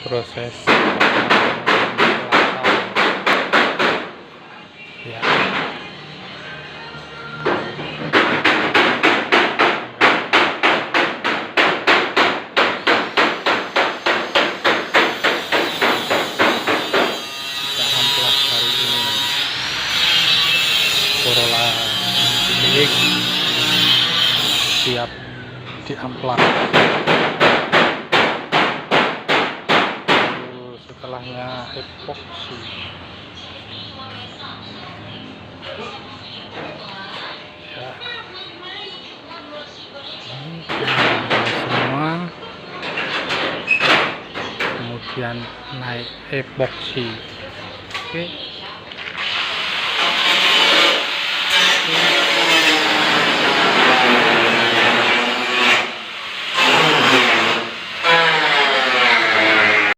proses ya. Kita amplas hari ini Corolla X siap diamplas. Setelahnya epoksi ya, ini semua, kemudian naik epoksi. Oke.